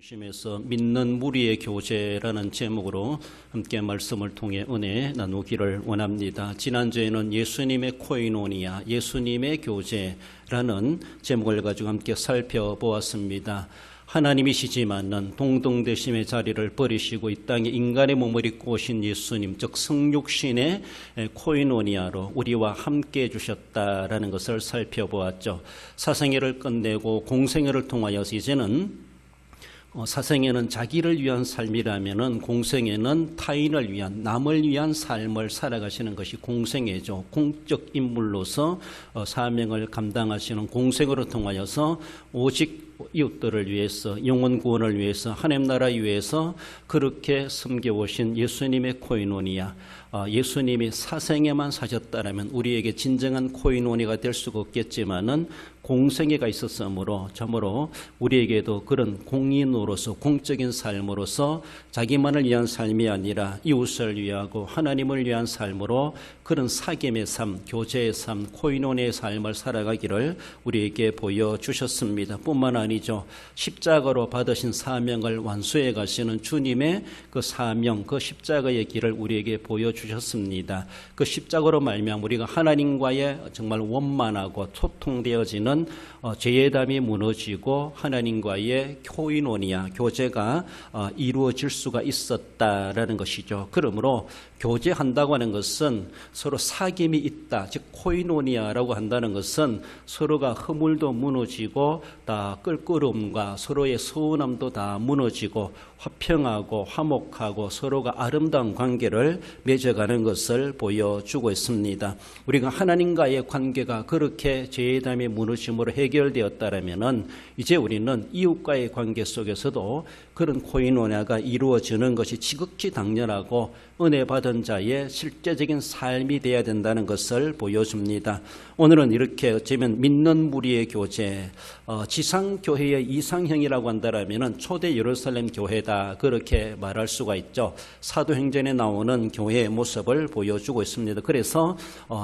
심에서 믿는 무리의 교제라는 제목으로 함께 말씀을 통해 은혜 나누기를 원합니다. 지난주에는 예수님의 코이노니아, 예수님의 교제라는 제목을 가지고 함께 살펴보았습니다. 하나님이시지만은 동등대심의 자리를 버리시고 이 땅에 인간의 몸을 입고 오신 예수님, 즉 성육신의 코이노니아로 우리와 함께 해주셨다라는 것을 살펴보았죠. 사생애를 끝내고 공생애를 통하여서 이제는 사생애는 자기를 위한 삶이라면은 공생애는 타인을 위한, 남을 위한 삶을 살아가시는 것이 공생애죠. 공적 인물로서 사명을 감당하시는 공생애를 통하여서 오직 이웃들을 위해서, 영혼 구원을 위해서, 하나님 나라 위해서 그렇게 섬겨오신 예수님의 코이노니아, 예수님이 사생애만 사셨다라면 우리에게 진정한 코이노니아가 될 수가 없겠지만은 공생애가 있었으므로 참으로 우리에게도 그런 공인으로서, 공적인 삶으로서 자기만을 위한 삶이 아니라 이웃을 위하고 하나님을 위한 삶으로 그런 사귐의 삶, 교제의 삶, 코이노니아의 삶을 살아가기를 우리에게 보여주셨습니다. 뿐만 아니죠. 십자가로 받으신 사명을 완수해 가시는 주님의 그 사명, 그 십자가의 길을 우리에게 보여주셨습니다. 그 십자가로 말미암아 우리가 하나님과의 정말 원만하고 소통되어지는 죄의 담이 무너지고 하나님과의 코이노니아, 교제가 이루어질 수가 있었다라는 것이죠. 그러므로 교제한다고 하는 것은 서로 사귐이 있다, 즉 코이노니아라고 한다는 것은 서로가 허물도 무너지고 다 껄끄러움과 서로의 서운함도 다 무너지고 화평하고 화목하고 서로가 아름다운 관계를 맺어가는 것을 보여주고 있습니다. 우리가 하나님과의 관계가 그렇게 죄의 담이 무너짐으로 해결되었다면 이제 우리는 이웃과의 관계 속에서도 그런 코이노니아가 이루어지는 것이 지극히 당연하고 은혜 받은 자의 실제적인 삶이 되어야 된다는 것을 보여줍니다. 오늘은 이렇게 어쩌면 믿는 무리의 교제, 지상교회의 이상형이라고 한다면 초대 예루살렘 교회다, 그렇게 말할 수가 있죠. 사도행전에 나오는 교회의 모습을 보여주고 있습니다. 그래서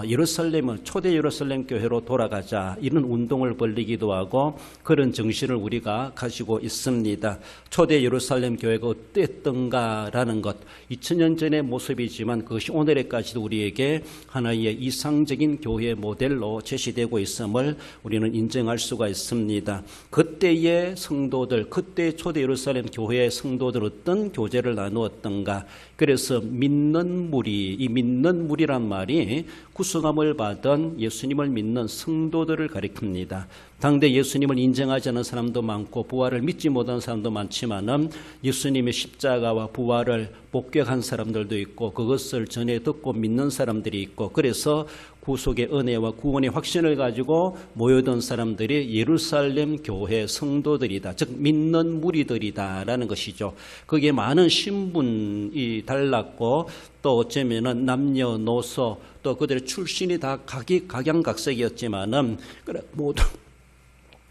예루살렘을 초대 예루살렘 교회로 돌아가자, 이런 운동을 벌이기도 하고 그런 정신을 우리가 가지고 있습니다. 초대 예루살렘 교회가 어땠던가라는 것, 2000년 전의 모습이지만 그것이 오늘에까지도 우리에게 하나의 이상적인 교회 모델로 제시되고 있음을 우리는 인정할 수가 있습니다. 그때의 성도들, 그때 초대 예루살렘 교회의 성도들 어떤 교제를 나누었던가. 그래서 믿는 무리, 이 믿는 무리란 말이 구속함을 받은 예수님을 믿는 성도들을 가리킵니다. 당대 예수님을 인정하지 않은 사람도 많고 부활을 믿지 못한 사람도 많지만은 예수님의 십자가와 부활을 복격한 사람들도 있고 그것을 전해 듣고 믿는 사람들이 있고, 그래서 구속의 은혜와 구원의 확신을 가지고 모여든 사람들이 예루살렘 교회 성도들이다, 즉 믿는 무리들이다라는 것이죠. 거기에 많은 신분이 달랐고 또 어쩌면은 남녀노소 또 그들의 출신이 다 각양각색이었지만은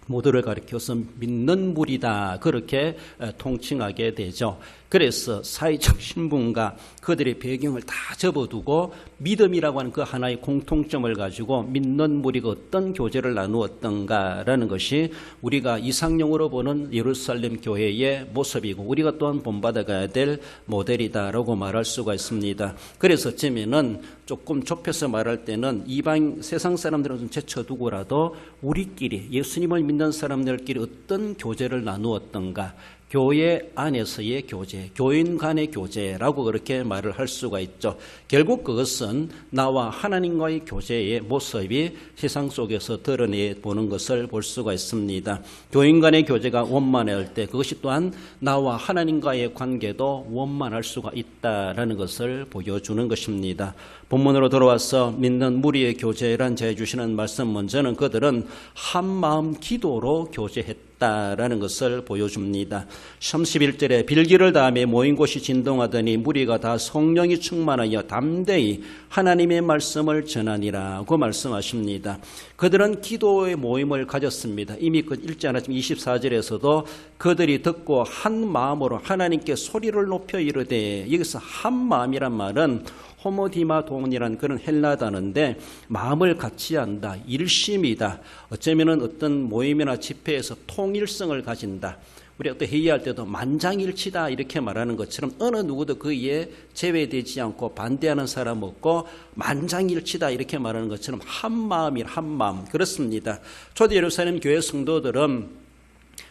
모두를 가리켜서 믿는 무리다, 그렇게 통칭하게 되죠. 그래서 사회적 신분과 그들의 배경을 다 접어두고 믿음이라고 하는 그 하나의 공통점을 가지고 믿는 무리가 어떤 교제를 나누었던가라는 것이 우리가 이상형으로 보는 예루살렘 교회의 모습이고 우리가 또한 본받아가야 될 모델이다라고 말할 수가 있습니다. 그래서 어쩌면은 조금 좁혀서 말할 때는 이방 세상 사람들은 좀 제쳐두고라도 우리끼리 예수님을 믿는 사람들끼리 어떤 교제를 나누었던가, 교회 안에서의 교제, 교인 간의 교제라고 그렇게 말을 할 수가 있죠. 결국 그것은 나와 하나님과의 교제의 모습이 세상 속에서 드러내보는 것을 볼 수가 있습니다. 교인 간의 교제가 원만할 때 그것이 또한 나와 하나님과의 관계도 원만할 수가 있다라는 것을 보여주는 것입니다. 본문으로 돌아와서 믿는 무리의 교제란 제해 주시는 말씀, 먼저는 그들은 한마음 기도로 교제했다라는 것을 보여줍니다. 31절에 빌기를 다음에 모인 곳이 진동하더니 무리가 다 성령이 충만하여 담대히 하나님의 말씀을 전하니라고 말씀하십니다. 그들은 기도의 모임을 가졌습니다. 이미 그 읽지 않았지만 24절에서도 그들이 듣고 한 마음으로 하나님께 소리를 높여 이르되, 여기서 한 마음이란 말은 호모디마돈이라는 그런 헬라 단어인데 마음을 같이 한다, 일심이다. 어쩌면은 어떤 모임이나 집회에서 통일성을 가진다. 우리 어떤 회의할 때도 만장일치다 이렇게 말하는 것처럼 어느 누구도 거기에 제외되지 않고 반대하는 사람 없고 만장일치다 이렇게 말하는 것처럼 한마음이라 한마음. 그렇습니다. 초대 예루살렘 교회 성도들은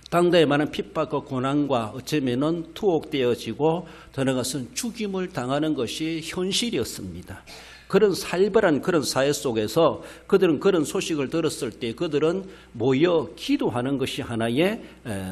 당대에 많은 핍박과 고난과 어쩌면은 투옥되어지고 더 나아가서는 죽임을 당하는 것이 현실이었습니다. 그런 살벌한 그런 사회 속에서 그들은 그런 소식을 들었을 때 그들은 모여 기도하는 것이 하나의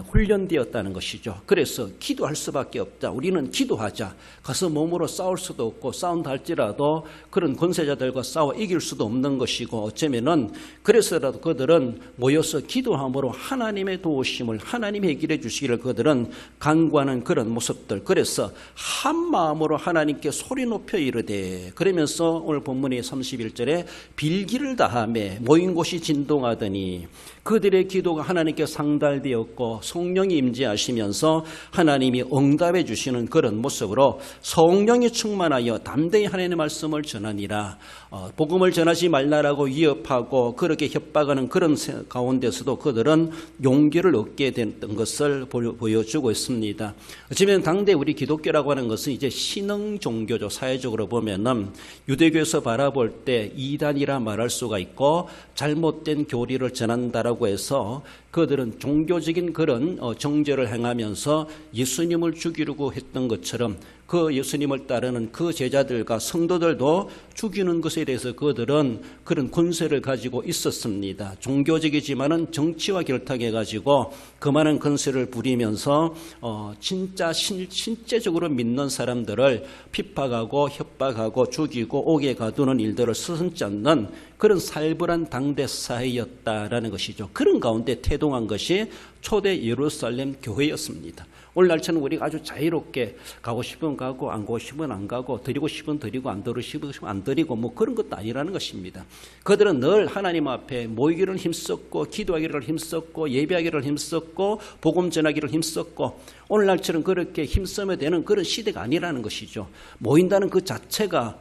훈련되었다는 것이죠. 그래서 기도할 수밖에 없다. 우리는 기도하자. 가서 몸으로 싸울 수도 없고 싸운다 할지라도 그런 권세자들과 싸워 이길 수도 없는 것이고 어쩌면은 그래서라도 그들은 모여서 기도함으로 하나님의 도우심을 하나님이 해결해 주시기를 그들은 간구하는 그런 모습들. 그래서 한 마음으로 하나님께 소리 높여 이르되 그러면서 오늘 본문의 31절에 빌기를 다하며 모인 곳이 진동하더니 그들의 기도가 하나님께 상달되었고 성령이 임재하시면서 하나님이 응답해 주시는 그런 모습으로 성령이 충만하여 담대히 하나님의 말씀을 전하니라. 복음을 전하지 말라라고 위협하고 그렇게 협박하는 그런 가운데서도 그들은 용기를 얻게 됐던 것을 보여주고 있습니다. 어쩌면 당대 우리 기독교라고 하는 것은 이제 신흥 종교죠. 사회적으로 보면은 유대교에서 바라볼 때 이단이라 말할 수가 있고 잘못된 교리를 전한다라고 해서 그들은 종교적인 그런 정죄를 행하면서 예수님을 죽이려고 했던 것처럼 그 예수님을 따르는 그 제자들과 성도들도 죽이는 것에 대해서 그들은 그런 권세를 가지고 있었습니다. 종교적이지만은 정치와 결탁해가지고 그만한 권세를 부리면서 진짜 실제적으로 믿는 사람들을 핍박하고 협박하고 죽이고 옥에 가두는 일들을 서슴지 않는 그런 살벌한 당대 사회였다라는 것이죠. 그런 가운데 태동한 것이 초대 예루살렘 교회였습니다. 오늘날처럼 우리가 아주 자유롭게 가고 싶으면 가고 안 가고 싶으면 안 가고 드리고 싶으면 드리고 안 드리고 싶으면 안 드리고 뭐 그런 것도 아니라는 것입니다. 그들은 늘 하나님 앞에 모이기를 힘썼고 기도하기를 힘썼고 예배하기를 힘썼고 복음 전하기를 힘썼고 오늘날처럼 그렇게 힘쓰면 되는 그런 시대가 아니라는 것이죠. 모인다는 그 자체가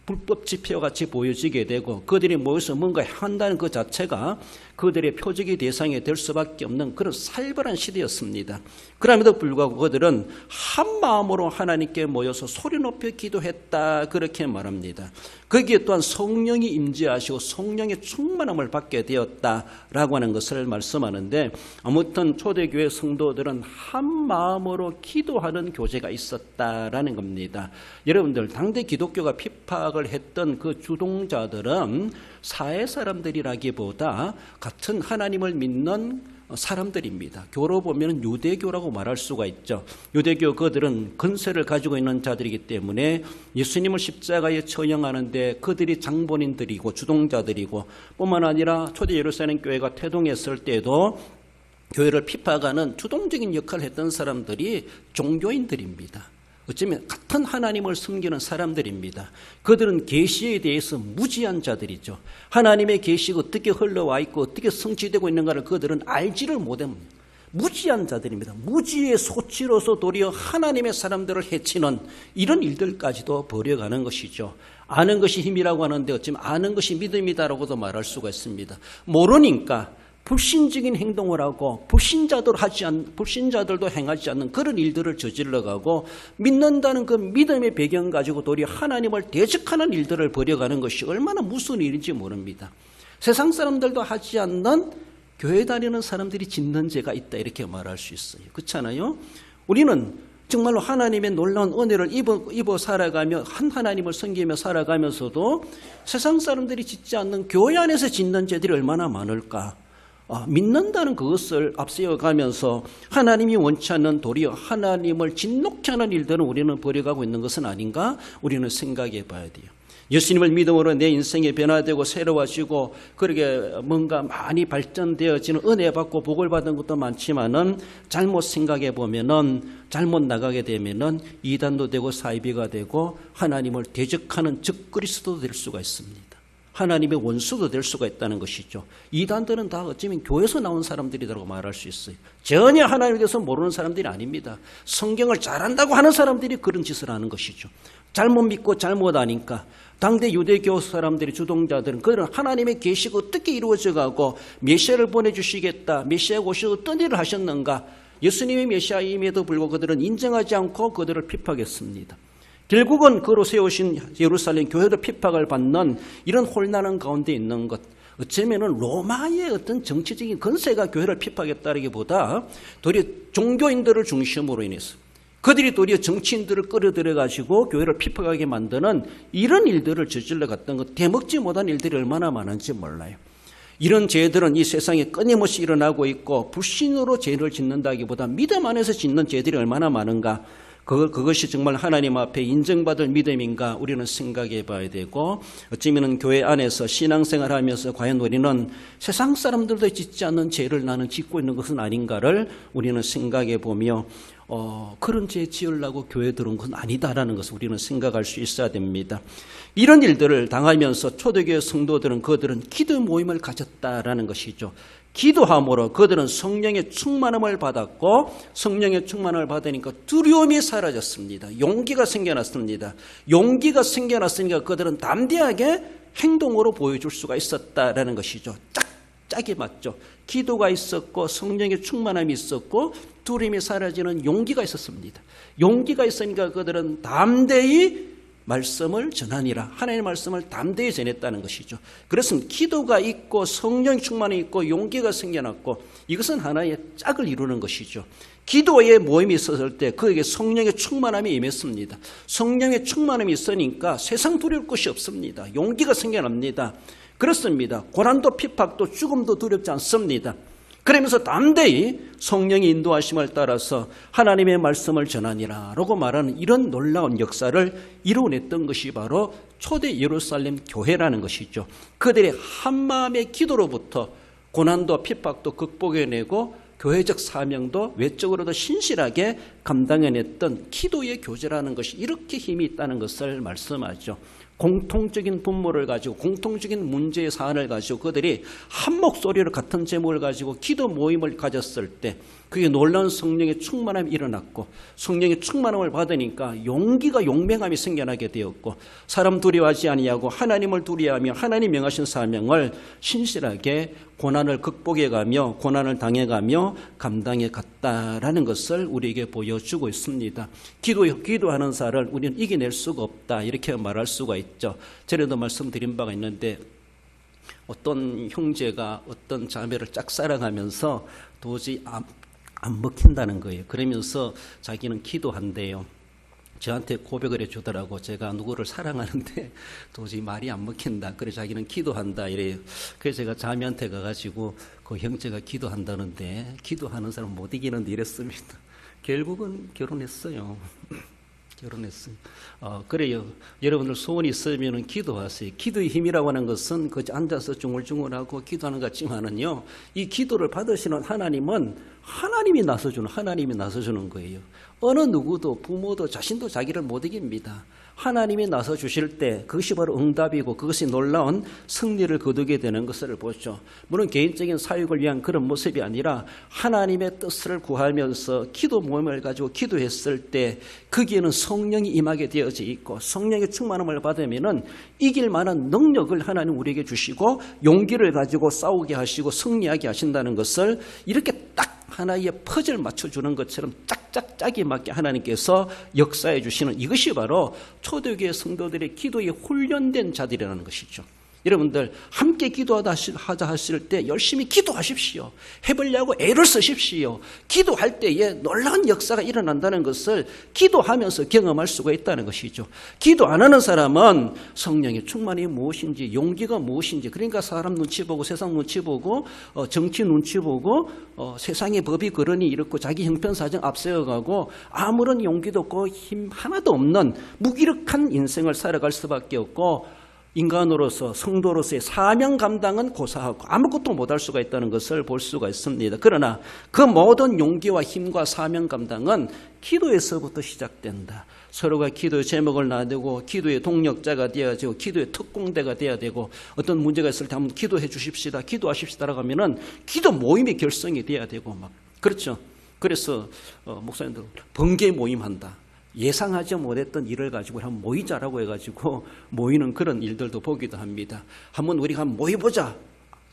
불법 집회와 같이 보여지게 되고 그들이 모여서 뭔가 한다는 그 자체가 그들의 표적의 대상이 될 수밖에 없는 그런 살벌한 시대였습니다. 그럼에도 불구하고 그들은 한 마음으로 하나님께 모여서 소리 높여 기도했다 그렇게 말합니다. 거기에 또한 성령이 임재하시고 성령의 충만함을 받게 되었다라고 하는 것을 말씀하는데 아무튼 초대교회 성도들은 한 마음으로 기도하는 교제가 있었다라는 겁니다. 여러분들 당대 기독교가 핍박을 했던 그 주동자들은 사회 사람들이라기보다 같은 하나님을 믿는 사람들입니다. 교로 보면 유대교라고 말할 수가 있죠. 유대교 그들은 권세를 가지고 있는 자들이기 때문에 예수님을 십자가에 처형하는데 그들이 장본인들이고 주동자들이고 뿐만 아니라 초대 예루살렘 교회가 태동했을 때도 교회를 핍박하는 주동적인 역할을 했던 사람들이 종교인들입니다. 어쩌면 같은 하나님을 섬기는 사람들입니다. 그들은 계시에 대해서 무지한 자들이죠. 하나님의 계시가 어떻게 흘러와 있고 어떻게 성취되고 있는가를 그들은 알지를 못합니다. 무지한 자들입니다. 무지의 소치로서 도리어 하나님의 사람들을 해치는 이런 일들까지도 벌여가는 것이죠. 아는 것이 힘이라고 하는데 어쩌면 아는 것이 믿음이다라고도 말할 수가 있습니다. 모르니까 불신적인 행동을 하고 불신자들도 행하지 않는 그런 일들을 저질러가고 믿는다는 그 믿음의 배경 가지고 도리어 하나님을 대적하는 일들을 벌여가는 것이 얼마나 무서운 일인지 모릅니다. 세상 사람들도 하지 않는 교회 다니는 사람들이 짓는 죄가 있다 이렇게 말할 수 있어요. 그렇잖아요? 우리는 정말로 하나님의 놀라운 은혜를 입어 살아가며 한 하나님을 섬기며 살아가면서도 세상 사람들이 짓지 않는 교회 안에서 짓는 죄들이 얼마나 많을까. 믿는다는 그것을 앞세워가면서 하나님이 원치 않는 도리어 하나님을 진노케 하는 일들은 우리는 벌여가고 있는 것은 아닌가 우리는 생각해 봐야 돼요. 예수님을 믿음으로 내 인생이 변화되고 새로워지고 그렇게 뭔가 많이 발전되어지는 은혜 받고 복을 받은 것도 많지만은 잘못 생각해 보면은 잘못 나가게 되면은 이단도 되고 사이비가 되고 하나님을 대적하는 적그리스도도 될 수가 있습니다. 하나님의 원수도 될 수가 있다는 것이죠. 이단들은 다 어쩌면 교회에서 나온 사람들이라고 말할 수 있어요. 전혀 하나님에 대해서 모르는 사람들이 아닙니다. 성경을 잘한다고 하는 사람들이 그런 짓을 하는 것이죠. 잘못 믿고 잘못 아니까 당대 유대교 사람들이 주동자들은 그들은 하나님의 계시가 어떻게 이루어져 가고 메시아를 보내주시겠다. 메시아가 오셔서 어떤 일을 하셨는가. 예수님의 메시아임에도 불구하고 그들은 인정하지 않고 그들을 핍박했습니다. 결국은 그로 세우신 예루살렘 교회도 핍박을 받는 이런 혼란한 가운데 있는 것, 어쩌면 로마의 어떤 정치적인 건세가 교회를 핍박했다기보다 도리어 종교인들을 중심으로 인해서 그들이 도리어 정치인들을 끌어들여 가지고 교회를 핍박하게 만드는 이런 일들을 저질러 갔던 것, 대먹지 못한 일들이 얼마나 많은지 몰라요. 이런 죄들은 이 세상에 끊임없이 일어나고 있고 불신으로 죄를 짓는다기보다 믿음 안에서 짓는 죄들이 얼마나 많은가, 그것이 정말 하나님 앞에 인정받을 믿음인가 우리는 생각해 봐야 되고, 어쩌면 교회 안에서 신앙생활하면서 과연 우리는 세상 사람들도 짓지 않는 죄를 나는 짓고 있는 것은 아닌가를 우리는 생각해 보며 그런 죄 지으려고 교회 들어온 것은 아니다라는 것을 우리는 생각할 수 있어야 됩니다. 이런 일들을 당하면서 초대교회 성도들은 그들은 기도 모임을 가졌다라는 것이죠. 기도함으로 그들은 성령의 충만함을 받았고, 성령의 충만함을 받으니까 두려움이 사라졌습니다. 용기가 생겨났습니다. 용기가 생겨났으니까 그들은 담대하게 행동으로 보여줄 수가 있었다라는 것이죠. 짝이 맞죠. 기도가 있었고 성령의 충만함이 있었고 두려움이 사라지는 용기가 있었습니다. 용기가 있으니까 그들은 담대히 말씀을 전하니라. 하나님의 말씀을 담대히 전했다는 것이죠. 그렇습니다. 기도가 있고 성령 충만이 있고 용기가 생겨났고, 이것은 하나의 짝을 이루는 것이죠. 기도의 모임이 있었을 때 그에게 성령의 충만함이 임했습니다. 성령의 충만함이 있으니까 세상 두려울 것이 없습니다. 용기가 생겨납니다. 그렇습니다. 고난도 핍박도 죽음도 두렵지 않습니다. 그러면서 담대히 성령의 인도하심을 따라서 하나님의 말씀을 전하니라 라고 말하는 이런 놀라운 역사를 이루어냈던 것이 바로 초대 예루살렘 교회라는 것이죠. 그들의 한마음의 기도로부터 고난도 핍박도 극복해내고 교회적 사명도 외적으로도 신실하게 감당해냈던 기도의 교제라는 것이 이렇게 힘이 있다는 것을 말씀하죠. 공통적인 분모를 가지고 공통적인 문제의 사안을 가지고 그들이 한 목소리로 같은 제목을 가지고 기도 모임을 가졌을 때 그게 놀라운 성령의 충만함이 일어났고, 성령의 충만함을 받으니까 용기가 용맹함이 생겨나게 되었고, 사람 두려워하지 아니하고 하나님을 두려워하며 하나님 명하신 사명을 신실하게 고난을 극복해가며 고난을 당해가며 감당해 갔다라는 것을 우리에게 보여주고 있습니다. 기도하는 자를 우리는 이겨낼 수가 없다, 이렇게 말할 수가 있죠. 전에도 말씀드린 바가 있는데, 어떤 형제가 어떤 자매를 짝사랑하면서 도저히 안 먹힌다는 거예요. 그러면서 자기는 기도한대요. 저한테 고백을 해주더라고. 제가 누구를 사랑하는데 도저히 말이 안 먹힌다. 그래서 자기는 기도한다 이래요. 그래서 제가 자매한테 가가지고 그 형제가 기도한다는데 기도하는 사람 못 이기는데 이랬습니다. 결국은 결혼했어요. 결혼했어요. 그래요. 여러분들 소원이 있으면 기도하세요. 기도의 힘이라고 하는 것은 그 앉아서 중얼중얼하고 기도하는 것 같지만은요, 이 기도를 받으시는 하나님은 하나님이 나서주는 거예요. 어느 누구도 부모도 자신도 자기를 못 이깁니다. 하나님이 나서 주실 때 그것이 바로 응답이고 그것이 놀라운 승리를 거두게 되는 것을 보죠. 물론 개인적인 사역을 위한 그런 모습이 아니라 하나님의 뜻을 구하면서 기도 모임을 가지고 기도했을 때 거기에는 성령이 임하게 되어져 있고 성령의 충만함을 받으면은 이길 만한 능력을 하나님 우리에게 주시고 용기를 가지고 싸우게 하시고 승리하게 하신다는 것을 이렇게 딱 하나의 퍼즐 맞춰주는 것처럼 짝이 맞게 하나님께서 역사해 주시는 이것이 바로 초대교회 성도들의 기도에 훈련된 자들이라는 것이죠. 여러분들 함께 기도하자 하실 때 열심히 기도하십시오. 해보려고 애를 쓰십시오. 기도할 때에 놀라운 역사가 일어난다는 것을 기도하면서 경험할 수가 있다는 것이죠. 기도 안 하는 사람은 성령의 충만이 무엇인지, 용기가 무엇인지, 그러니까 사람 눈치 보고 세상 눈치 보고 정치 눈치 보고 세상의 법이 그러니 이렇고 자기 형편사정 앞세워가고 아무런 용기도 없고 힘 하나도 없는 무기력한 인생을 살아갈 수밖에 없고, 인간으로서 성도로서의 사명 감당은 고사하고 아무것도 못할 수가 있다는 것을 볼 수가 있습니다. 그러나 그 모든 용기와 힘과 사명 감당은 기도에서부터 시작된다. 서로가 기도의 제목을 나누고 기도의 동력자가 되어지고 기도의 특공대가 되어야 되고, 어떤 문제가 있을 때 한번 기도해 주십시다, 기도하십시다라고 하면은 기도 모임이 결성이 돼야 되고 막 그렇죠. 그래서 목사님들 번개 모임한다. 예상하지 못했던 일을 가지고 한번 모이자라고 해가지고 모이는 그런 일들도 보기도 합니다. 한번 우리가 한번 모여보자.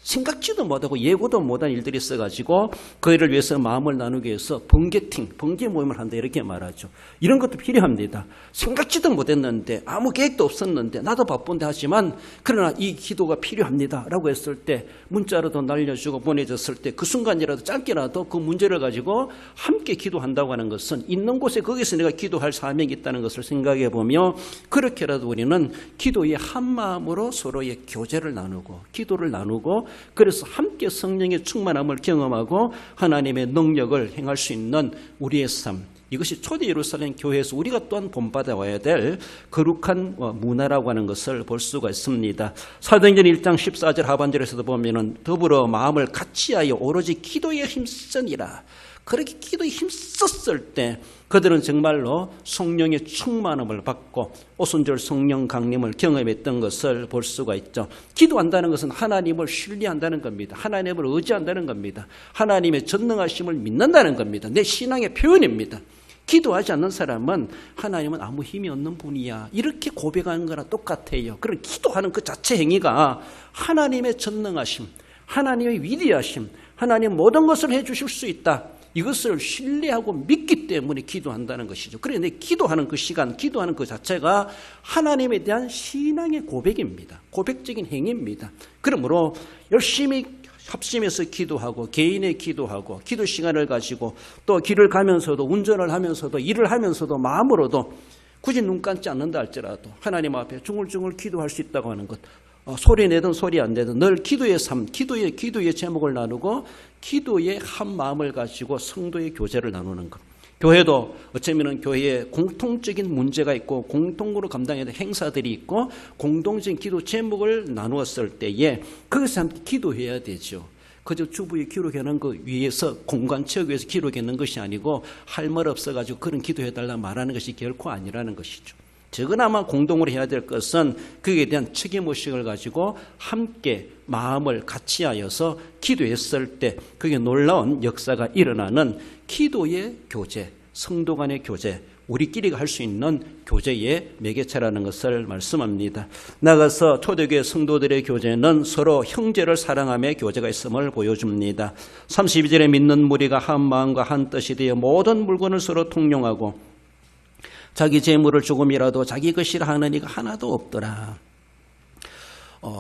생각지도 못하고 예고도 못한 일들이 있어가지고 그 일을 위해서 마음을 나누기 위해서 번개 모임을 한다 이렇게 말하죠. 이런 것도 필요합니다. 생각지도 못했는데 아무 계획도 없었는데 나도 바쁜데 하지만 그러나 이 기도가 필요합니다 라고 했을 때 문자라도 날려주고 보내줬을 때 그 순간이라도 짧게라도 그 문제를 가지고 함께 기도한다고 하는 것은 있는 곳에 거기서 내가 기도할 사명이 있다는 것을 생각해 보며 그렇게라도 우리는 기도의 한 마음으로 서로의 교제를 나누고 기도를 나누고 그래서 함께 성령의 충만함을 경험하고 하나님의 능력을 행할 수 있는 우리의 삶, 이것이 초대 예루살렘 교회에서 우리가 또한 본받아와야 될 거룩한 문화라고 하는 것을 볼 수가 있습니다. 사도행전 1장 14절 하반절에서도 보면은 더불어 마음을 같이하여 오로지 기도에 힘쓰니라. 그렇게 기도에 힘썼을 때 그들은 정말로 성령의 충만함을 받고 오순절 성령 강림을 경험했던 것을 볼 수가 있죠. 기도한다는 것은 하나님을 신뢰한다는 겁니다. 하나님을 의지한다는 겁니다. 하나님의 전능하심을 믿는다는 겁니다. 내 신앙의 표현입니다. 기도하지 않는 사람은 하나님은 아무 힘이 없는 분이야 이렇게 고백하는 거랑 똑같아요. 그런 기도하는 그 자체 행위가 하나님의 전능하심, 하나님의 위대하심, 하나님 모든 것을 해주실 수 있다, 이것을 신뢰하고 믿기 때문에 기도한다는 것이죠. 그래 내 기도하는 그 시간, 기도하는 그 자체가 하나님에 대한 신앙의 고백입니다. 고백적인 행위입니다. 그러므로 열심히 합심해서 기도하고 개인의 기도하고 기도 시간을 가지고 또 길을 가면서도 운전을 하면서도 일을 하면서도 마음으로도 굳이 눈 감지 않는다 할지라도 하나님 앞에 중얼중얼 기도할 수 있다고 하는 것, 소리 내든 소리 안 내든 늘 기도의 삶, 기도의 제목을 나누고 기도의 한 마음을 가지고 성도의 교제를 나누는 것. 교회도 어쩌면 교회에 공통적인 문제가 있고 공통으로 감당해야 될 행사들이 있고 공동적인 기도 제목을 나누었을 때에 거기서 함께 기도해야 되죠. 그저 주부에 기록해놓은 그 위에서 공간 채우기 위해서 기록해놓은 것이 아니고 할 말 없어가지고 그런 기도해달라 말하는 것이 결코 아니라는 것이죠. 적어나마 공동으로 해야 될 것은 그에 대한 책임의식을 가지고 함께 마음을 같이 하여서 기도했을 때 그게 놀라운 역사가 일어나는 기도의 교제, 성도 간의 교제, 우리끼리가 할 수 있는 교제의 매개체라는 것을 말씀합니다. 나가서 초대교회 성도들의 교제는 서로 형제를 사랑함의 교제가 있음을 보여줍니다. 32절에 믿는 무리가 한 마음과 한 뜻이 되어 모든 물건을 서로 통용하고 자기 재물을 조금이라도 자기 것이라 하는 이가 하나도 없더라.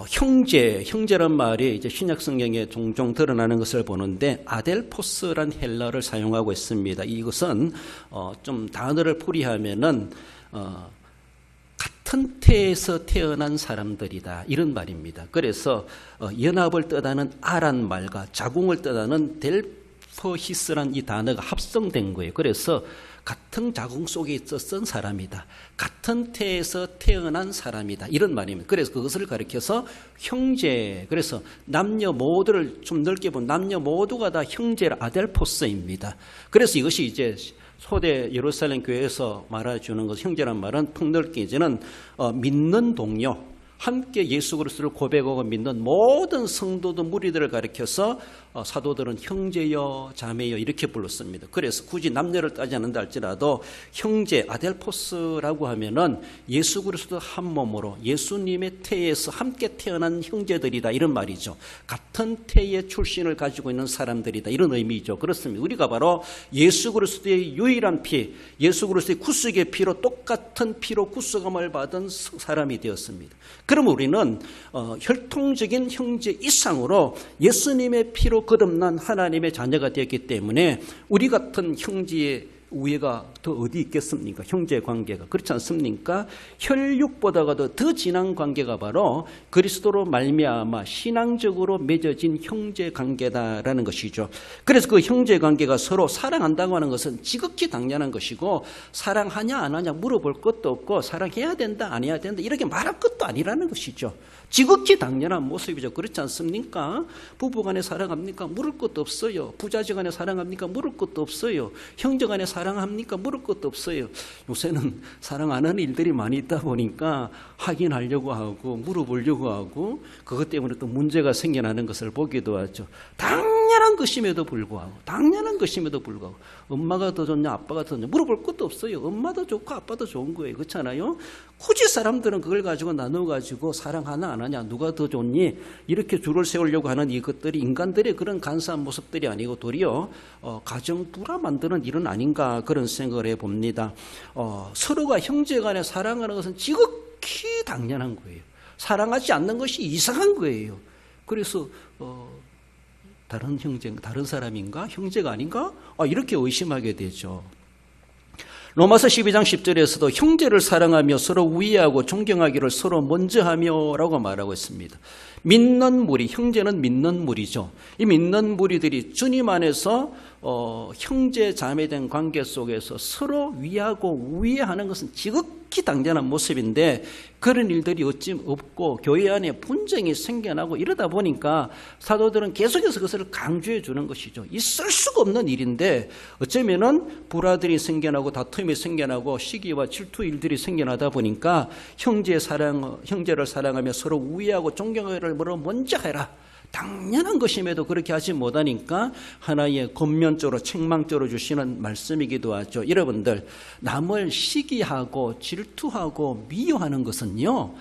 형제란 말이 이제 신약 성경에 종종 드러나는 것을 보는데 아델포스란 헬라를 사용하고 있습니다. 이것은 좀 단어를 풀이하면은 같은 태에서 태어난 사람들이다 이런 말입니다. 그래서 연합을 뜻하는 아란 말과 자궁을 뜻하는 델퍼히스란 이 단어가 합성된 거예요. 그래서 같은 자궁 속에 있었던 사람이다. 같은 태에서 태어난 사람이다. 이런 말입니다. 그래서 그것을 가리켜서 형제, 그래서 남녀 모두를 좀 넓게 보면 남녀 모두가 다 형제 아델포스입니다. 그래서 이것이 이제 초대 예루살렘 교회에서 말해주는 것, 형제란 말은 폭넓게 이제는 믿는 동료, 함께 예수 그리스도를 고백하고 믿는 모든 성도들 무리들을 가리켜서 사도들은 형제여 자매여 이렇게 불렀습니다. 그래서 굳이 남녀를 따지 않는다 할지라도 형제 아델포스라고 하면은 예수 그리스도 한 몸으로 예수님의 태에서 함께 태어난 형제들이다 이런 말이죠. 같은 태의 출신을 가지고 있는 사람들이다 이런 의미죠. 그렇습니다. 우리가 바로 예수 그리스도의 유일한 피, 예수 그리스도의 구속의 피로 똑같은 피로 구속함을 받은 사람이 되었습니다. 그럼 우리는 혈통적인 형제 이상으로 예수님의 피로 거듭난 하나님의 자녀가 되었기 때문에 우리 같은 형제의 우애가 더 어디 있겠습니까? 형제 관계가 그렇지 않습니까? 혈육보다도 더 진한 관계가 바로 그리스도로 말미암아 신앙적으로 맺어진 형제 관계다라는 것이죠. 그래서 그 형제 관계가 서로 사랑한다고 하는 것은 지극히 당연한 것이고 사랑하냐 안 하냐 물어볼 것도 없고 사랑해야 된다 안 해야 된다 이렇게 말할 것도 아니라는 것이죠. 지극히 당연한 모습이죠. 그렇지 않습니까? 부부간에 사랑합니까? 물을 것도 없어요. 부자지간에 사랑합니까? 물을 것도 없어요. 형제간에 사랑합니까? 물을 것도 없어요. 요새는 사랑 안 하는 일들이 많이 있다 보니까 확인하려고 하고 물어보려고 하고 그것 때문에 또 문제가 생겨나는 것을 보기도 하죠. 당연히 당연한 것임에도 불구하고 엄마가 더 좋냐 아빠가 더 좋냐 물어볼 것도 없어요. 엄마도 좋고 아빠도 좋은 거예요. 그렇잖아요. 굳이 사람들은 그걸 가지고 나눠가지고 사랑하나 안 하냐 누가 더 좋니 이렇게 줄을 세우려고 하는 이것들이 인간들의 그런 간사한 모습들이 아니고 도리어 가정 불화 만드는 일은 아닌가 그런 생각을 해봅니다. 서로가 형제간에 사랑하는 것은 지극히 당연한 거예요. 사랑하지 않는 것이 이상한 거예요. 그래서 다른 형제, 다른 사람인가? 형제가 아닌가? 이렇게 의심하게 되죠. 로마서 12장 10절에서도 형제를 사랑하며 서로 우애하고 존경하기를 서로 먼저 하며 라고 말하고 있습니다. 믿는 무리, 형제는 믿는 무리죠. 이 믿는 무리들이 주님 안에서 형제 자매된 관계 속에서 서로 위하고 우애하는 것은 지극히 당연한 모습인데 그런 일들이 어찌 없고 교회 안에 분쟁이 생겨나고 이러다 보니까 사도들은 계속해서 그것을 강조해 주는 것이죠. 있을 수가 없는 일인데 어쩌면은 불화들이 생겨나고 다툼이 생겨나고 시기와 질투 일들이 생겨나다 보니까 형제를 사랑하며 서로 우애하고 존경하기를 먼저 해라. 당연한 것임에도 그렇게 하지 못하니까 하나의 겉면적으로 책망적으로 주시는 말씀이기도 하죠. 여러분들 남을 시기하고 질투하고 미워하는 것은요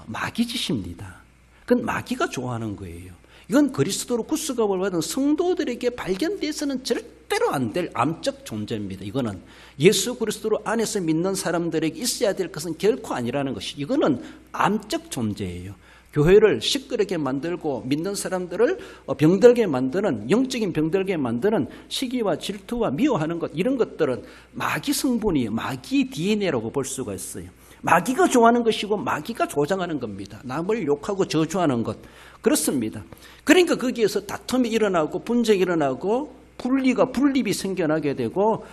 마귀 짓입니다. 그건 마귀가 좋아하는 거예요. 이건 그리스도로 구속함을 받은 성도들에게 발견돼서는 절대로 안 될 암적 존재입니다. 이거는 예수 그리스도로 안에서 믿는 사람들에게 있어야 될 것은 결코 아니라는 것이 이거는 암적 존재예요. 교회를 시끄럽게 만들고 믿는 사람들을 병들게 만드는 영적인 병들게 만드는 시기와 질투와 미워하는 것 이런 것들은 마귀 성분이에요. 마귀 DNA라고 볼 수가 있어요. 마귀가 좋아하는 것이고 마귀가 조장하는 겁니다. 남을 욕하고 저주하는 것 그렇습니다. 그러니까 거기에서 다툼이 일어나고 분쟁이 일어나고 분립이 생겨나게 되고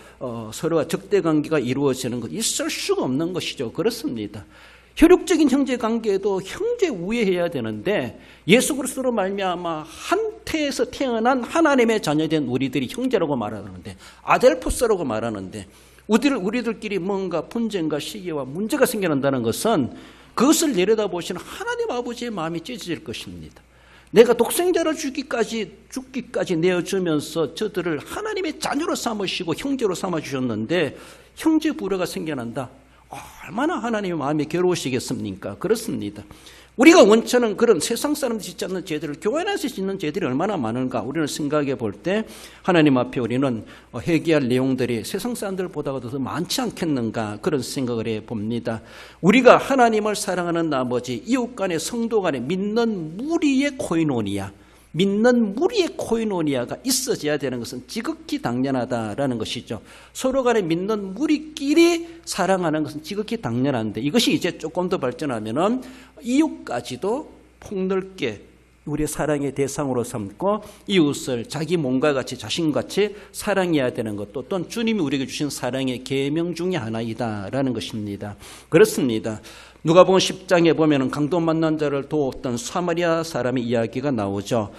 서로가 적대관계가 이루어지는 것 있을 수가 없는 것이죠. 그렇습니다. 혈육적인 형제관계에도 형제 우애해야 되는데 예수 그리스도로 말미암아 한 태에서 태어난 하나님의 자녀된 우리들이 형제라고 말하는데 아델포스라고 말하는데 우리들끼리 뭔가 분쟁과 시기와 문제가 생겨난다는 것은 그것을 내려다보시는 하나님 아버지의 마음이 찢어질 것입니다. 내가 독생자를 죽기까지 내어주면서 저들을 하나님의 자녀로 삼으시고 형제로 삼아주셨는데 형제 불화가 생겨난다. 얼마나 하나님의 마음이 괴로우시겠습니까? 그렇습니다. 우리가 원처는 그런 세상 사람들이 짓지 않는 죄들을 교회 안에서 짓는 죄들이 얼마나 많은가 우리는 생각해 볼 때 하나님 앞에 우리는 회개할 내용들이 세상 사람들보다도 더 많지 않겠는가 그런 생각을 해봅니다. 우리가 하나님을 사랑하는 나머지 이웃 간의 성도 간의 믿는 무리의 코이노니아가 있어져야 되는 것은 지극히 당연하다라는 것이죠. 서로 간에 믿는 무리끼리 사랑하는 것은 지극히 당연한데 이것이 이제 조금 더 발전하면은 이웃까지도 폭넓게 우리의 사랑의 대상으로 삼고 이웃을 자기 몸과 같이 자신같이 사랑해야 되는 것도 또한 주님이 우리에게 주신 사랑의 계명 중에 하나이다라는 것입니다. 그렇습니다. 누가복음 10장에 보면 강도 만난 자를 도왔던 사마리아 사람의 이야기가 나오죠.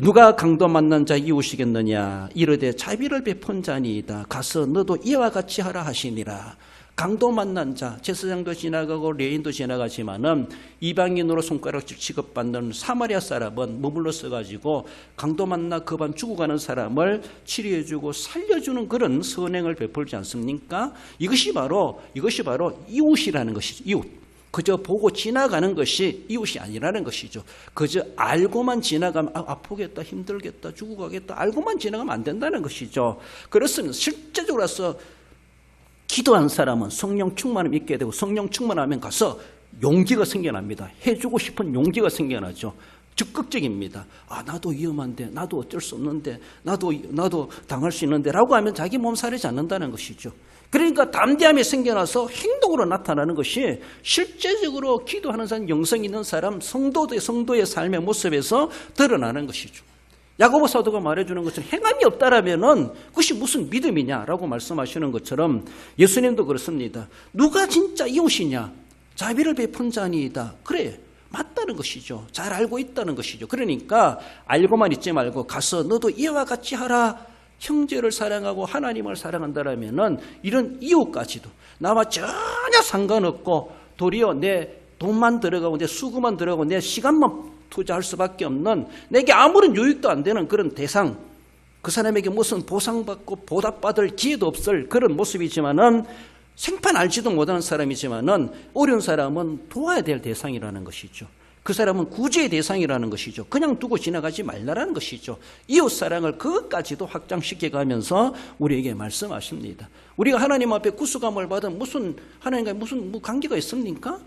누가 강도 만난 자 이웃이겠느냐 이르되 자비를 베푼 자니이다. 가서 너도 이와 같이 하라 하시니라. 강도 만난 자, 제사장도 지나가고 레인도 지나가지만은 이방인으로 손가락질 취급받는 사마리아 사람은 머물러 써가지고 강도 만나 급한 죽어가는 사람을 치료해주고 살려주는 그런 선행을 베풀지 않습니까? 이것이 바로 이웃이라는 것이죠. 이웃. 그저 보고 지나가는 것이 이웃이 아니라는 것이죠. 그저 알고만 지나가면 아프겠다, 힘들겠다, 죽어가겠다 알고만 지나가면 안 된다는 것이죠. 그렇습니다. 실제적으로 와서 기도한 사람은 성령 충만함이 있게 되고 성령 충만하면 가서 용기가 생겨납니다. 해주고 싶은 용기가 생겨나죠. 적극적입니다. 나도 위험한데, 나도 어쩔 수 없는데, 나도 당할 수 있는데 라고 하면 자기 몸살이지 않는다는 것이죠. 그러니까 담대함이 생겨나서 행동으로 나타나는 것이 실제적으로 기도하는 사람, 영성 있는 사람, 성도의 삶의 모습에서 드러나는 것이죠. 야고보 사도가 말해주는 것처럼 행함이 없다라면은 그것이 무슨 믿음이냐라고 말씀하시는 것처럼 예수님도 그렇습니다. 누가 진짜 이웃이냐? 자비를 베푼 자니이다. 그래, 맞다는 것이죠. 잘 알고 있다는 것이죠. 그러니까 알고만 있지 말고 가서 너도 이와 같이 하라. 형제를 사랑하고 하나님을 사랑한다라면은 이런 이웃까지도 나와 전혀 상관없고 도리어 내 돈만 들어가고 내 수고만 들어가고 내 시간만 투자할 수밖에 없는 내게 아무런 유익도 안 되는 그런 대상 그 사람에게 무슨 보상받고 보답받을 기회도 없을 그런 모습이지만은 생판 알지도 못하는 사람이지만은 어려운 사람은 도와야 될 대상이라는 것이죠. 그 사람은 구제의 대상이라는 것이죠. 그냥 두고 지나가지 말라라는 것이죠. 이웃사랑을 그것까지도 확장시켜가면서 우리에게 말씀하십니다. 우리가 하나님 앞에 구속함을 받은 하나님과 무슨 관계가 있습니까?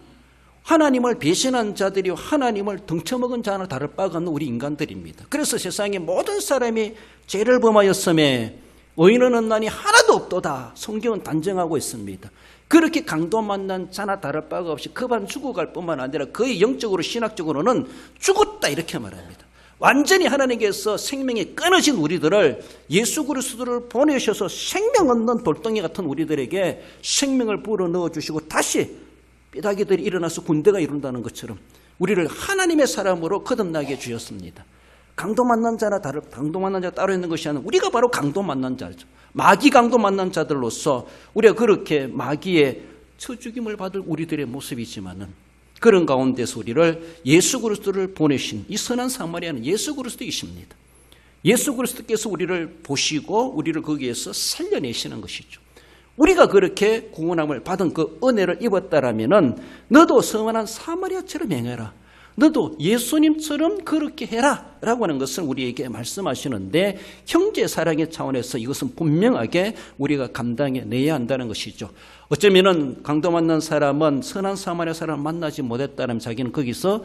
하나님을 배신한 자들이 하나님을 등쳐먹은 자나 다를 바가 없는 우리 인간들입니다. 그래서 세상의 모든 사람이 죄를 범하였음에 의인은 없나니 하나도 없도다. 성경은 단정하고 있습니다. 그렇게 강도 만난 자나 다를 바가 없이 급한 죽어갈 뿐만 아니라 거의 영적으로 신학적으로는 죽었다 이렇게 말합니다. 완전히 하나님께서 생명이 끊어진 우리들을 예수 그리스도를 보내셔서 생명 없는 돌덩이 같은 우리들에게 생명을 불어넣어 주시고 다시 삐다기들이 일어나서 군대가 이룬다는 것처럼 우리를 하나님의 사람으로 거듭나게 주셨습니다. 강도 만난 자나 강도 만난 자가 따로 있는 것이 아니라 우리가 바로 강도 만난 자죠. 마귀 강도 만난 자들로서 우리가 그렇게 마귀의 쳐죽임을 받을 우리들의 모습이지만은 그런 가운데서 우리를 예수 그리스도를 보내신 이 선한 사마리아는 예수 그리스도이십니다. 예수 그리스도께서 우리를 보시고 우리를 거기에서 살려내시는 것이죠. 우리가 그렇게 구원함을 받은 그 은혜를 입었다라면은 너도 선한 사마리아처럼 행해라. 너도 예수님처럼 그렇게 해라 라고 하는 것을 우리에게 말씀하시는데 형제 사랑의 차원에서 이것은 분명하게 우리가 감당해내야 한다는 것이죠. 어쩌면은 강도 만난 사람은 선한 사마리아 사람을 만나지 못했다면 자기는 거기서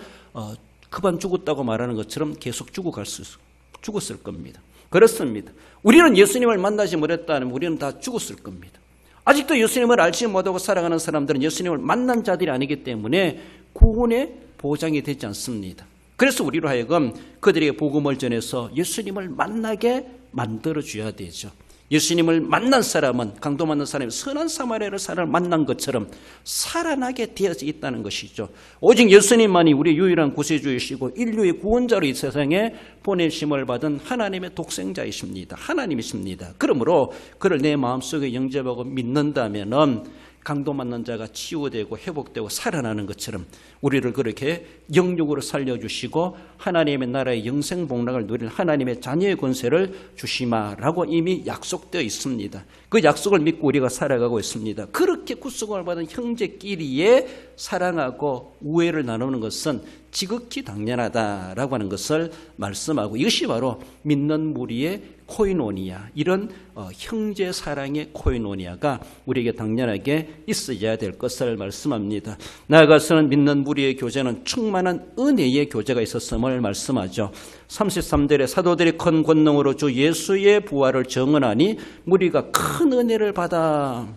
급한 죽었다고 말하는 것처럼 계속 죽었을 겁니다. 그렇습니다. 우리는 예수님을 만나지 못했다면 우리는 다 죽었을 겁니다. 아직도 예수님을 알지 못하고 살아가는 사람들은 예수님을 만난 자들이 아니기 때문에 구원의 보장이 되지 않습니다. 그래서 우리로 하여금 그들에게 복음을 전해서 예수님을 만나게 만들어줘야 되죠. 예수님을 만난 사람은 강도 만난 사람이 선한 사마리아를 사람을 만난 것처럼 살아나게 되어져 있다는 것이죠. 오직 예수님만이 우리의 유일한 구세주이시고 인류의 구원자로 이 세상에 보내심을 받은 하나님의 독생자이십니다. 하나님이십니다. 그러므로 그를 내 마음속에 영접하고 믿는다면은 강도 만난 자가 치유되고 회복되고 살아나는 것처럼 우리를 그렇게 영육으로 살려주시고 하나님의 나라의 영생복락을 누릴 하나님의 자녀의 권세를 주시마라고 이미 약속되어 있습니다. 그 약속을 믿고 우리가 살아가고 있습니다. 그렇게 구속을 받은 형제끼리의 사랑하고 우애를 나누는 것은 지극히 당연하다라고 하는 것을 말씀하고 이것이 바로 믿는 무리의 코이노니아, 이런 형제 사랑의 코이노니아가 우리에게 당연하게 있어야 될 것을 말씀합니다. 나아가서는 믿는 무리의 교제는 충만한 은혜의 교제가 있었음을 말씀하죠. 33절에 사도들이 큰 권능으로 주 예수의 부활을 증언하니 무리가 큰 은혜를 받아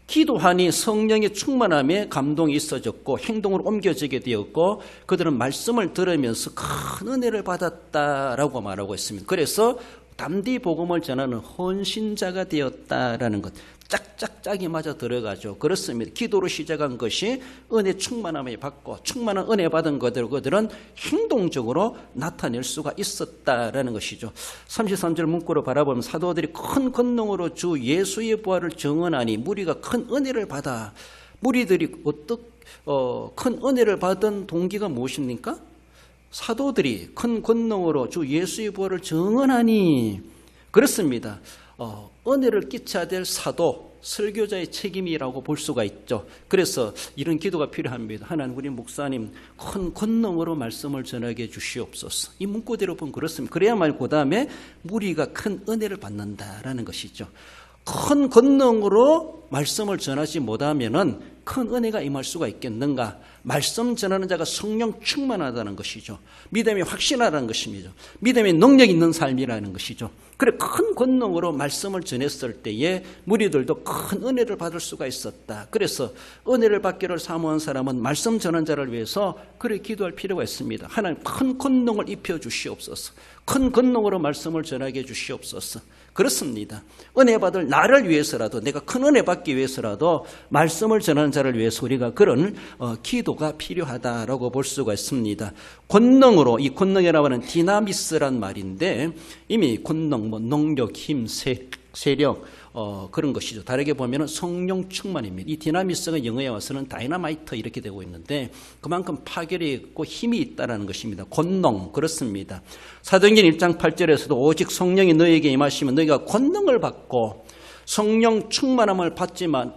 기도하니 성령의 충만함에 감동이 있어졌고 행동으로 옮겨지게 되었고 그들은 말씀을 들으면서 큰 은혜를 받았다라고 말하고 있습니다. 그래서 담대히 복음을 전하는 헌신자가 되었다라는 것, 짝짝짝이 맞아 들어가죠. 그렇습니다. 기도로 시작한 것이 은혜 충만함을 받고 충만한 은혜 받은 그들은 행동적으로 나타낼 수가 있었다라는 것이죠. 33절 문구로 바라보면 사도들이 큰 권능으로 주 예수의 부활을 증언하니 무리가 큰 은혜를 받아. 무리들이 큰 은혜를 받은 동기가 무엇입니까? 사도들이 큰 권능으로 주 예수의 부활을 증언하니 그렇습니다. 은혜를 끼쳐야 될 사도, 설교자의 책임이라고 볼 수가 있죠. 그래서 이런 기도가 필요합니다. 하나님, 우리 목사님 큰 권능으로 말씀을 전하게 해주시옵소서. 이 문구대로 보면 그렇습니다. 그래야만 그 다음에 무리가 큰 은혜를 받는다라는 것이죠. 큰 권능으로 말씀을 전하지 못하면은 큰 은혜가 임할 수가 있겠는가? 말씀 전하는 자가 성령 충만하다는 것이죠. 믿음이 확신하다는 것입니다. 믿음이 능력 있는 삶이라는 것이죠. 그래 큰 권능으로 말씀을 전했을 때에 무리들도 큰 은혜를 받을 수가 있었다. 그래서 은혜를 받기를 사모한 사람은 말씀 전하는 자를 위해서 그래 기도할 필요가 있습니다. 하나님 큰 권능을 입혀 주시옵소서. 큰 권능으로 말씀을 전하게 해 주시옵소서. 그렇습니다. 은혜 받을 나를 위해서라도 내가 큰 은혜 받기 위해서라도 말씀을 전하는 자를 위해서 우리가 그런 기도가 필요하다라고 볼 수가 있습니다. 권능으로, 이 권능이라고 하는 디나미스란 말인데 이미 권능, 능력, 힘, 세력, 그런 것이죠. 다르게 보면 성령 충만입니다. 이 디나미스가 영어에 와서는 다이나마이트 이렇게 되고 있는데 그만큼 파괴력이 있고 힘이 있다는 것입니다. 권능, 그렇습니다. 사도행전 1장 8절에서도 오직 성령이 너에게 임하시면 너희가 권능을 받고 성령 충만함을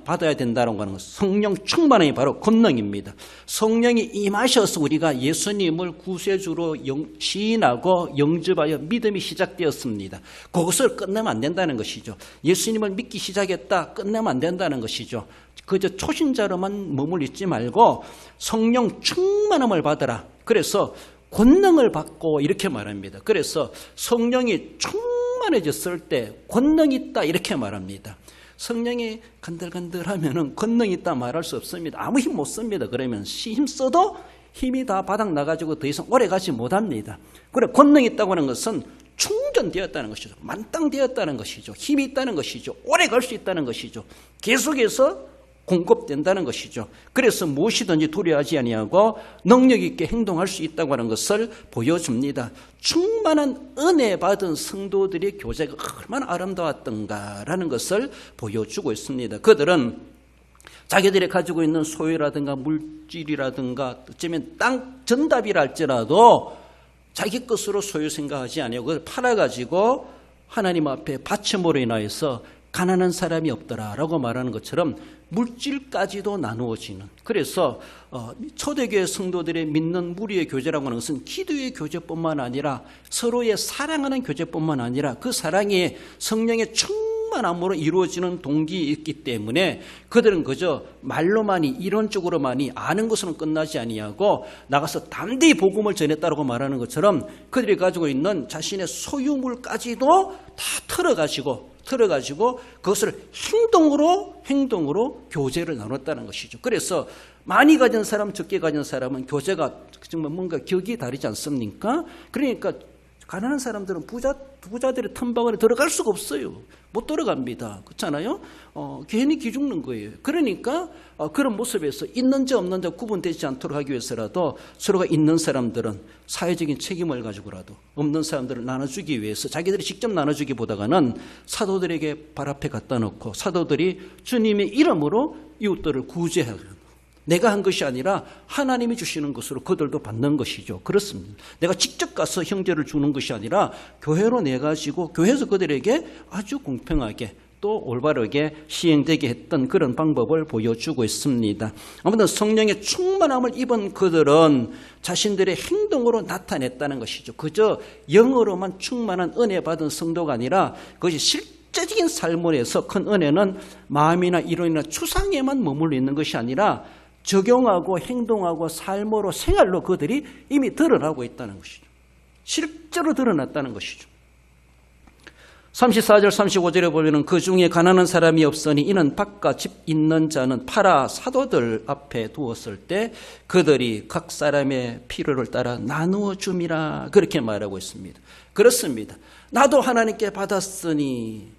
받아야 된다는 거는 성령 충만함이 바로 권능입니다. 성령이 임하셔서 우리가 예수님을 구세주로 시인하고 영접하여 믿음이 시작되었습니다. 그것을 끝내면 안 된다는 것이죠. 예수님을 믿기 시작했다 끝내면 안 된다는 것이죠. 그저 초신자로만 머물러 있지 말고 성령 충만함을 받으라. 그래서 권능을 받고 이렇게 말합니다. 그래서 성령이 충만해졌을 때 권능이 있다 이렇게 말합니다. 성령이 간들간들하면 권능이 있다 말할 수 없습니다. 아무 힘 못 씁니다. 그러면 힘 써도 힘이 다 바닥 나가지고 더 이상 오래 가지 못합니다. 그래 권능이 있다고 하는 것은 충전되었다는 것이죠. 만땅되었다는 것이죠. 힘이 있다는 것이죠. 오래 갈 수 있다는 것이죠. 계속해서 공급된다는 것이죠. 그래서 무엇이든지 두려워하지 아니하고 능력 있게 행동할 수 있다고 하는 것을 보여줍니다. 충만한 은혜 받은 성도들의 교제가 얼마나 아름다웠던가라는 것을 보여주고 있습니다. 그들은 자기들이 가지고 있는 소유라든가 물질이라든가 어쩌면 땅 전답이라 할지라도 자기 것으로 소유 생각하지 아니하고 그걸 팔아가지고 하나님 앞에 바침으로 인하여서 가난한 사람이 없더라라고 말하는 것처럼 물질까지도 나누어지는, 그래서 초대교회 성도들의 믿는 무리의 교제라고 하는 것은 기도의 교제뿐만 아니라 서로의 사랑하는 교제뿐만 아니라 그 사랑이 성령의 충만함으로 이루어지는 동기가 있기 때문에 그들은 그저 말로만이 이론적으로만이 아는 것으로는 끝나지 아니하고 나가서 담대히 복음을 전했다고 말하는 것처럼 그들이 가지고 있는 자신의 소유물까지도 다 털어가지고 그것을 행동으로 교제를 나눴다는 것이죠. 그래서 많이 가진 사람, 적게 가진 사람은 교제가 정말 뭔가 격이 다르지 않습니까? 그러니까 가난한 사람들은 부자들의 텀방울에 들어갈 수가 없어요. 못 들어갑니다. 그렇잖아요? 괜히 기죽는 거예요. 그러니까 그런 모습에서 있는지 없는지 구분되지 않도록 하기 위해서라도 서로가 있는 사람들은 사회적인 책임을 가지고라도 없는 사람들을 나눠주기 위해서 자기들이 직접 나눠주기보다는 사도들에게 발 앞에 갖다 놓고 사도들이 주님의 이름으로 이웃들을 구제하고 내가 한 것이 아니라 하나님이 주시는 것으로 그들도 받는 것이죠. 그렇습니다. 내가 직접 가서 형제를 주는 것이 아니라 교회로 내가지고 교회에서 그들에게 아주 공평하게 또 올바르게 시행되게 했던 그런 방법을 보여주고 있습니다. 아무튼 성령의 충만함을 입은 그들은 자신들의 행동으로 나타냈다는 것이죠. 그저 영어로만 충만한 은혜 받은 성도가 아니라 그것이 실제적인 삶에서 큰 은혜는 마음이나 이론이나 추상에만 머물러 있는 것이 아니라 적용하고 행동하고 삶으로 생활로 그들이 이미 드러나고 있다는 것이죠. 실제로 드러났다는 것이죠. 34절 35절에 보면 그 중에 가난한 사람이 없으니 이는 밭과 집 있는 자는 팔아 사도들 앞에 두었을 때 그들이 각 사람의 필요를 따라 나누어 줌이라 그렇게 말하고 있습니다. 그렇습니다. 나도 하나님께 받았으니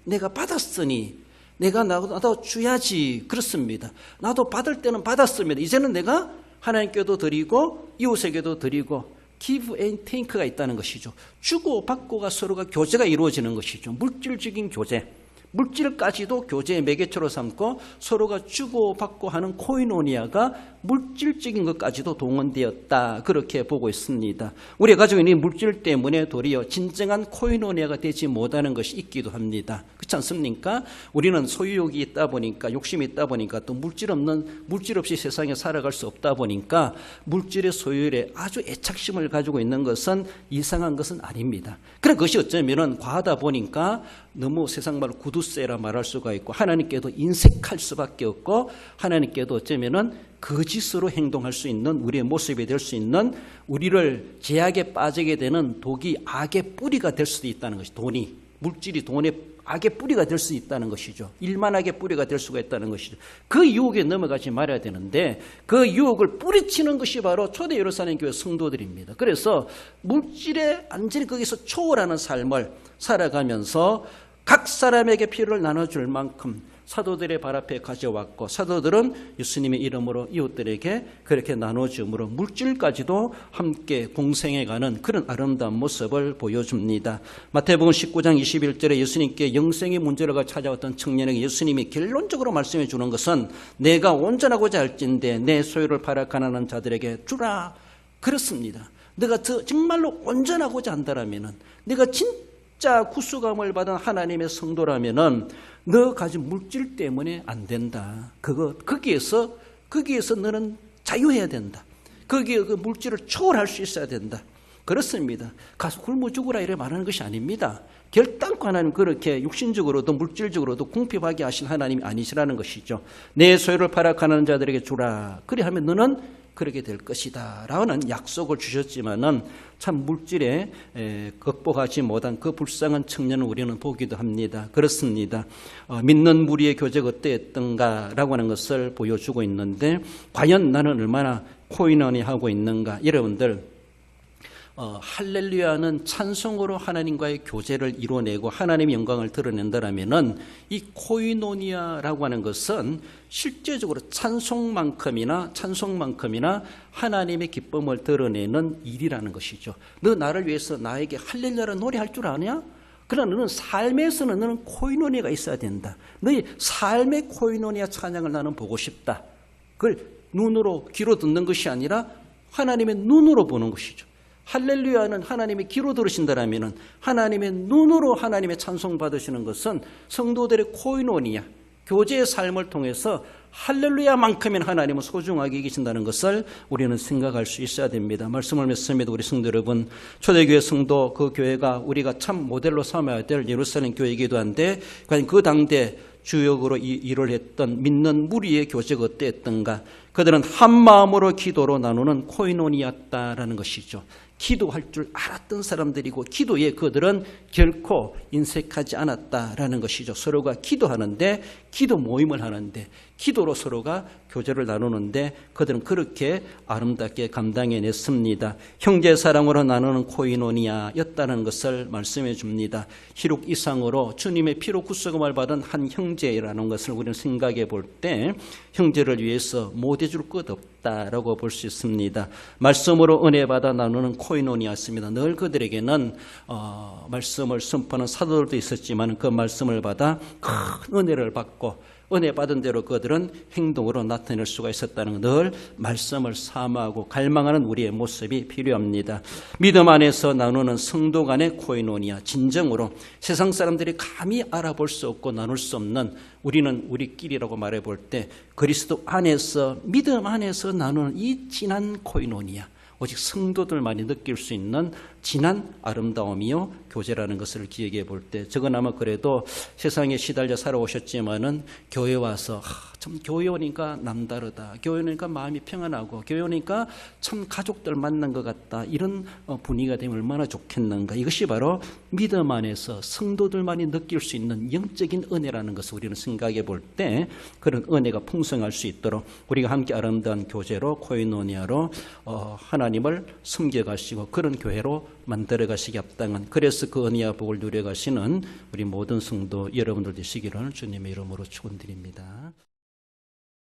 내가 나도 줘야지. 그렇습니다. 나도 받을 때는 받았습니다. 이제는 내가 하나님께도 드리고 이웃에게도 드리고 give and take가 있다는 것이죠. 주고 받고가 서로가 교제가 이루어지는 것이죠. 물질적인 교제. 물질까지도 교제의 매개체로 삼고 서로가 주고 받고 하는 코이노니아가 물질적인 것까지도 동원되었다. 그렇게 보고 있습니다. 우리가 가지고 있는 물질 때문에 도리어 진정한 코이노니아가 되지 못하는 것이 있기도 합니다. 그렇지 않습니까? 우리는 소유욕이 있다 보니까 욕심이 있다 보니까 또 물질 없이 세상에 살아갈 수 없다 보니까 물질의 소유에 아주 애착심을 가지고 있는 것은 이상한 것은 아닙니다. 그래 그것이 어쩌면 과하다 보니까 너무 세상 말로 구두쇠라 말할 수가 있고 하나님께도 인색할 수밖에 없고 하나님께도 어쩌면은 거짓으로 행동할 수 있는 우리의 모습이 될 수 있는 우리를 제약에 빠지게 되는 독이 악의 뿌리가 될 수도 있다는 것이 물질이 돈의 악의 뿌리가 될 수 있다는 것이죠. 일만악의 뿌리가 될 수가 있다는 것이죠. 그 유혹에 넘어가지 말아야 되는데 그 유혹을 뿌리치는 것이 바로 초대 예루살렘 교회 성도들입니다. 그래서 물질에 완전히 거기서 초월하는 삶을 살아가면서 각 사람에게 필요를 나눠줄 만큼 사도들의 발 앞에 가져왔고 사도들은 예수님의 이름으로 이웃들에게 그렇게 나눠줌으로 물질까지도 함께 공생해가는 그런 아름다운 모습을 보여줍니다. 마태복음 19장 21절에 예수님께 영생의 문제를 찾아왔던 청년에게 예수님이 결론적으로 말씀해 주는 것은 내가 온전하고자 할진대 내 소유를 팔아 가난한 자들에게 주라. 그렇습니다. 내가 정말로 온전하고자 한다라면은, 내가 진짜 구수감을 받은 하나님의 성도라면은 너 가진 물질 때문에 안 된다. 거기에서 너는 자유해야 된다. 거기에 그 물질을 초월할 수 있어야 된다. 그렇습니다. 가서 굶어 죽으라 이래 말하는 것이 아닙니다. 결단코 하나님 그렇게 육신적으로도 물질적으로도 궁핍하게 하신 하나님이 아니시라는 것이죠. 내 소유를 팔아 가난한 자들에게 주라. 그리하면 너는 그렇게 될 것이다 라는 약속을 주셨지만은 참 물질에 극복하지 못한 그 불쌍한 청년을 우리는 보기도 합니다. 그렇습니다. 믿는 무리의 교제가 어땠던가 라고 하는 것을 보여주고 있는데, 과연 나는 얼마나 코인원이 있는가. 여러분들, 할렐루야는 찬송으로 하나님과의 교제를 이루어내고 하나님의 영광을 드러낸다라면은 이 코이노니아라고 하는 것은 실제적으로 찬송만큼이나 하나님의 기쁨을 드러내는 일이라는 것이죠. 너 나를 위해서 나에게 할렐루야를 노래할 줄 아냐? 그러나 너는 삶에서는 너는 코이노니아가 있어야 된다. 너의 삶의 코이노니아 찬양을 나는 보고 싶다. 그걸 눈으로 귀로 듣는 것이 아니라 하나님의 눈으로 보는 것이죠. 할렐루야는 하나님의 귀로 들으신다라면 하나님의 눈으로 하나님의 찬송 받으시는 것은 성도들의 코이노니아, 교제의 삶을 통해서 할렐루야만큼은 하나님은 소중하게 계신다는 것을 우리는 생각할 수 있어야 됩니다. 말씀을 맺습니다. 우리 성도 여러분, 초대교회 성도, 그 교회가 우리가 참 모델로 삼아야 될 예루살렘 교회이기도 한데, 과연 그 당대 주역으로 일을 했던 믿는 무리의 교제가 어땠던가. 그들은 한 마음으로 기도로 나누는 코이노니였다라는 것이죠. 기도할 줄 알았던 사람들이고 기도에 그들은 결코 인색하지 않았다라는 것이죠. 서로가 기도하는데, 기도 모임을 하는데, 기도로 서로가 교제를 나누는데 그들은 그렇게 아름답게 감당해냈습니다. 형제 사랑으로 나누는 코이노니아였다는 것을 말씀해 줍니다. 희록 이상으로 주님의 피로 구속음을 받은 한 형제라는 것을 우리는 생각해 볼 때 형제를 위해서 못 해줄 것 없다라고 볼 수 있습니다. 말씀으로 은혜 받아 나누는 코이노니아였습니다. 늘 그들에게는 말씀을 선포하는 사도들도 있었지만 그 말씀을 받아 큰 은혜를 받고 은혜 받은 대로 그들은 행동으로 나타낼 수가 있었다는 늘 말씀을 사모하고 갈망하는 우리의 모습이 필요합니다. 믿음 안에서 나누는 성도 간의 코이노니아, 진정으로 세상 사람들이 감히 알아볼 수 없고 나눌 수 없는 우리는 우리끼리라고 말해볼 때 그리스도 안에서, 믿음 안에서 나누는 이 진한 코이노니아, 오직 성도들만이 느낄 수 있는 진한 아름다움이요 교제라는 것을 기억해 볼 때, 저건 아마 그래도 세상에 시달려 살아오셨지만은 교회 와서 참 교회 오니까 남다르다, 교회 오니까 마음이 평안하고 교회 오니까 참 가족들 만난 것 같다, 이런 분위기가 되면 얼마나 좋겠는가. 이것이 바로 믿음 안에서 성도들만이 느낄 수 있는 영적인 은혜라는 것을 우리는 생각해 볼 때 그런 은혜가 풍성할 수 있도록 우리가 함께 아름다운 교제로, 코이노니아로 하나님을 섬겨가시고 그런 교회로 만들어 가시기 합당한, 그래서 그 은혜와 복을 누려 가시는 우리 모든 성도 여러분들 되시기를 주님의 이름으로 축원드립니다.